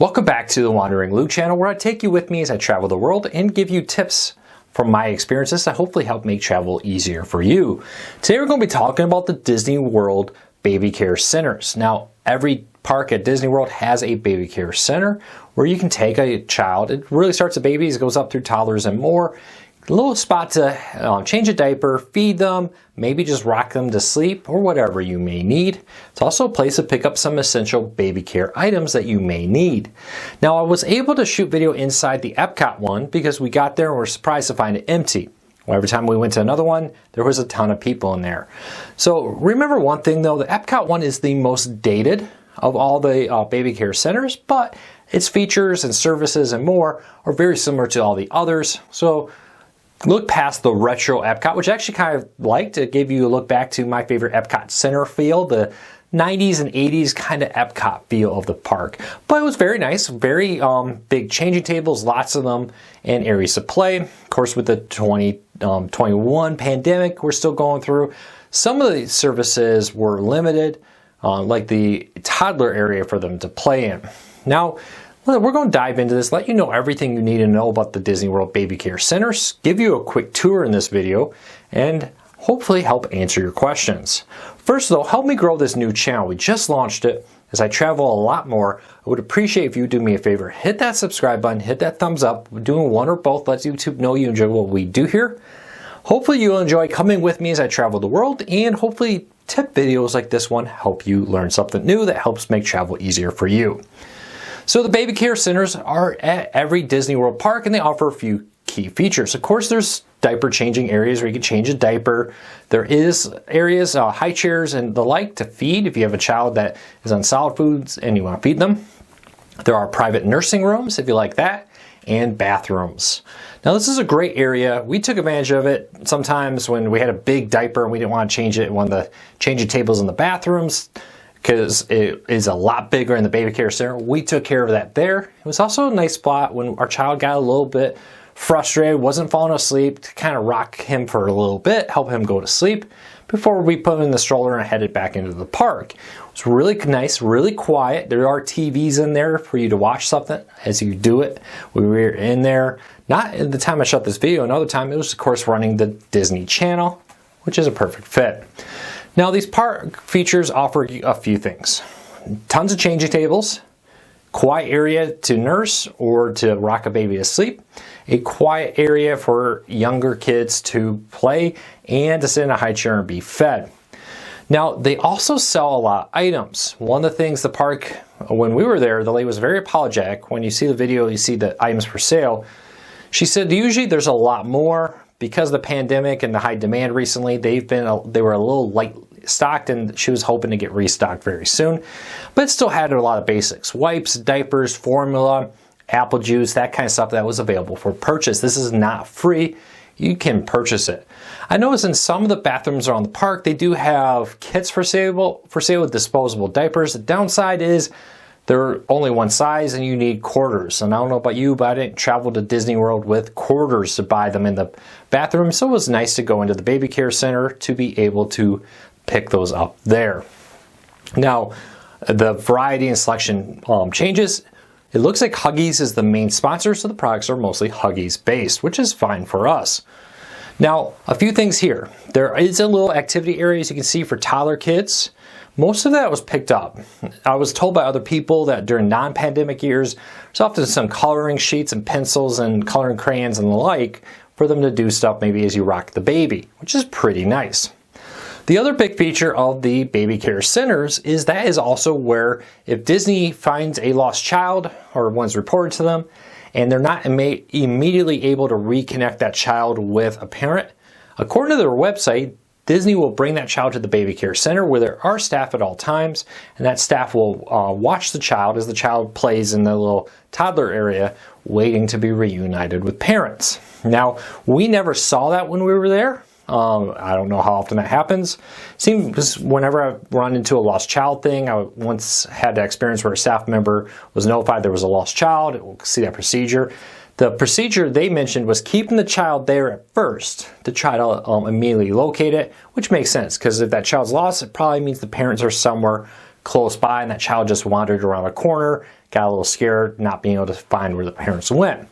Welcome back to the Wandering Luke channel, where I take you with me as I travel the world and give you tips from my experiences that hopefully help make travel easier for you. Today we're going to be talking about the Disney World Baby Care Centers. Now, every park at Disney World has a baby care center where you can take a child. It really starts at babies, goes up through toddlers and more. A little spot to change a diaper, feed them, maybe just rock them to sleep, or whatever you may need. It's also a place to pick up some essential baby care items that you may need. Now, I was able to shoot video inside the Epcot one because we got there and were surprised to find it empty. Well, every time we went to another one, there was a ton of people in there. So remember one thing though, the Epcot one is the most dated of all the baby care centers, but its features and services and more are very similar to all the others. So look past the retro Epcot, which I actually kind of liked. It gave you a look back to my favorite Epcot center feel, the 90s and 80s kind of Epcot feel of the park. But it was very nice, very big changing tables, lots of them, and areas to play. Of course, with the 2021 pandemic we're still going through, some of the services were limited, like the toddler area for them to play in. Now, we're going to dive into this, let you know everything you need to know about the Disney World Baby Care Centers, give you a quick tour in this video, and hopefully help answer your questions. First though, help me grow this new channel. We just launched it. As I travel a lot more, I would appreciate if you do me a favor. Hit that subscribe button, hit that thumbs up. Doing one or both lets YouTube know you enjoy what we do here. Hopefully you'll enjoy coming with me as I travel the world, and hopefully tip videos like this one help you learn something new that helps make travel easier for you. So the baby care centers are at every Disney World park, and they offer a few key features. Of course, there's diaper changing areas where you can change a diaper. There is areas, high chairs and the like to feed if you have a child that is on solid foods and you want to feed them. There are private nursing rooms if you like that, and bathrooms. Now this is a great area. We took advantage of it sometimes when we had a big diaper and we didn't want to change it. We wanted the changing tables in the bathrooms, because it is a lot bigger in the baby care center. We took care of that there. It was also a nice spot when our child got a little bit frustrated, wasn't falling asleep, to kind of rock him for a little bit, help him go to sleep before we put him in the stroller and headed back into the park. It was really nice, really quiet. There are TVs in there for you to watch something as you do it. We were in there, not at the time I shot this video, another time it was of course running the Disney Channel, which is a perfect fit. Now these park features offer a few things. Tons of changing tables, quiet area to nurse or to rock a baby to sleep, a quiet area for younger kids to play and to sit in a high chair and be fed. Now they also sell a lot of items. One of the things the park, when we were there, the lady was very apologetic. When you see the video, you see the items for sale. She said usually there's a lot more. Because of the pandemic and the high demand recently, they were a little light stocked, and she was hoping to get restocked very soon. But it still had a lot of basics: wipes, diapers, formula, apple juice, that kind of stuff that was available for purchase. This is not free. You can purchase it. I noticed in some of the bathrooms around the park, they do have kits for sale with disposable diapers. The downside is they're only one size and you need quarters. And I don't know about you, but I didn't travel to Disney World with quarters to buy them in the bathroom. So it was nice to go into the baby care center to be able to pick those up there. Now, the variety and selection changes. It looks like Huggies is the main sponsor, so the products are mostly Huggies based, which is fine for us. Now, a few things here. There is a little activity area, as you can see, for toddler kids. Most of that was picked up. I was told by other people that during non-pandemic years, there's often some coloring sheets and pencils and coloring crayons and the like for them to do stuff maybe as you rock the baby, which is pretty nice. The other big feature of the baby care centers is that is also where if Disney finds a lost child or one's reported to them and they're not immediately able to reconnect that child with a parent, according to their website, Disney will bring that child to the baby care center where there are staff at all times, and that staff will watch the child as the child plays in the little toddler area waiting to be reunited with parents. Now, we never saw that when we were there. I don't know how often that happens. Seems whenever I run into a lost child thing, I once had that experience where a staff member was notified there was a lost child. We'll see that procedure. The procedure they mentioned was keeping the child there at first to try to immediately locate it, which makes sense because if that child's lost, it probably means the parents are somewhere close by and that child just wandered around a corner, got a little scared not being able to find where the parents went.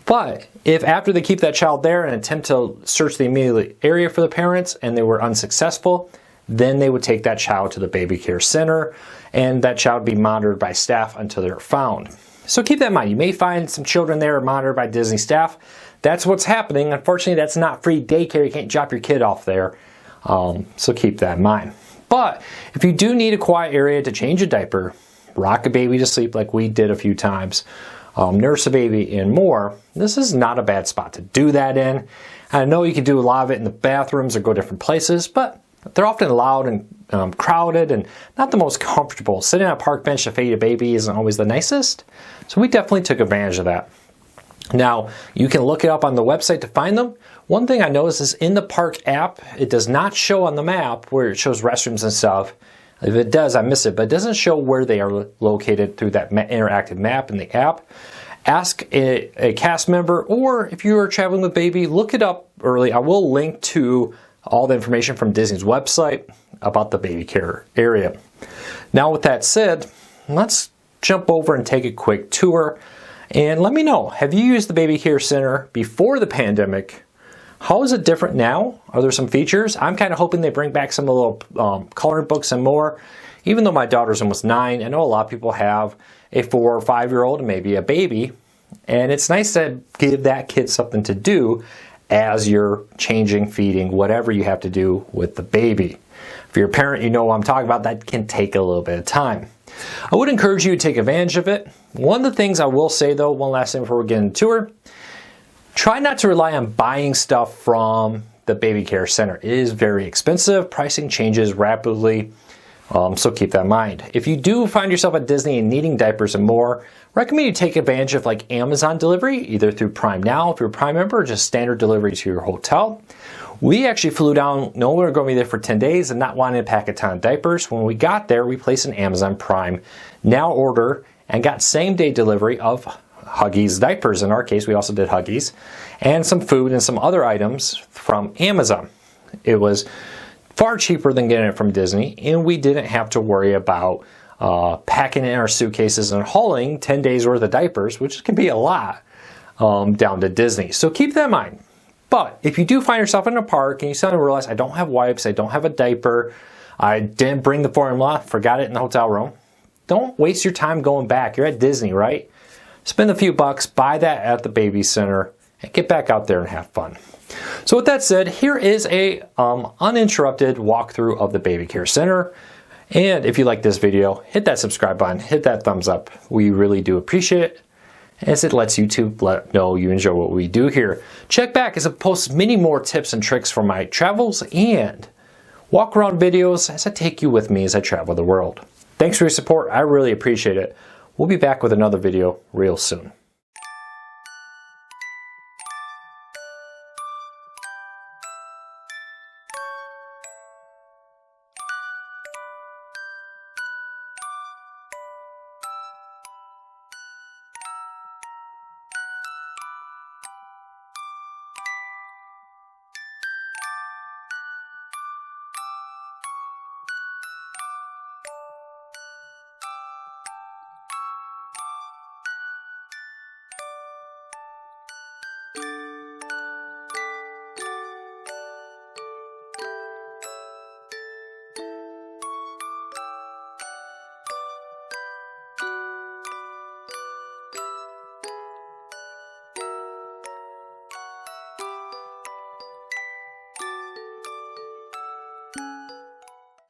But if after they keep that child there and attempt to search the immediate area for the parents and they were unsuccessful, then they would take that child to the baby care center and that child would be monitored by staff until they're found. So keep that in mind. You may find some children there monitored by Disney staff. That's what's happening. Unfortunately, that's not free daycare. You can't drop your kid off there. So keep that in mind. But if you do need a quiet area to change a diaper, rock a baby to sleep like we did a few times, nurse a baby, and more, this is not a bad spot to do that in. I know you can do a lot of it in the bathrooms or go different places, but they're often loud and crowded and not the most comfortable. Sitting on a park bench to feed a baby isn't always the nicest, so we definitely took advantage of that. Now, you can look it up on the website to find them. One thing I noticed is in the park app, it does not show on the map where it shows restrooms and stuff. If it does, I miss it, but it doesn't show where they are located through that interactive map in the app. Ask a cast member, or if you are traveling with baby, look it up early. I will link to all the information from Disney's website about the baby care area. Now, with that said, let's jump over and take a quick tour. And let me know, have you used the baby care center before the pandemic? How is it different now? Are there some features? I'm kind of hoping they bring back some of the little coloring books and more. Even though my daughter's almost 9, I know a lot of people have a 4 or 5-year-old and maybe a baby. And it's nice to give that kid something to do as you're changing, feeding, whatever you have to do with the baby. If you're a parent, you know what I'm talking about. That can take a little bit of time. I would encourage you to take advantage of it. One of the things I will say though, one last thing before we get into the tour, try not to rely on buying stuff from the baby care center. It is very expensive. Pricing changes rapidly, so keep that in mind. If you do find yourself at Disney and needing diapers and more, recommend you take advantage of like Amazon delivery, either through Prime Now if you're a Prime member, or just standard delivery to your hotel. We actually flew down knowing we were going to be there for 10 days and not wanting to pack a ton of diapers. When we got there, we placed an Amazon Prime Now order and got same-day delivery of Huggies diapers. In our case, we also did Huggies, and some food and some other items from Amazon. It was far cheaper than getting it from Disney, and we didn't have to worry about packing in our suitcases and hauling 10 days worth of diapers, which can be a lot, down to Disney. So keep that in mind. But if you do find yourself in a park and you suddenly realize, I don't have wipes, I don't have a diaper, I didn't bring the formula, forgot it in the hotel room, don't waste your time going back. You're at Disney, right? Spend a few bucks, buy that at the baby center, and get back out there and have fun. So with that said, here is a uninterrupted walkthrough of the baby care center. And if you like this video, hit that subscribe button, hit that thumbs up. We really do appreciate it, as it lets YouTube know you enjoy what we do here. Check back as I post many more tips and tricks from my travels and walk around videos as I take you with me as I travel the world. Thanks for your support. I really appreciate it. We'll be back with another video real soon.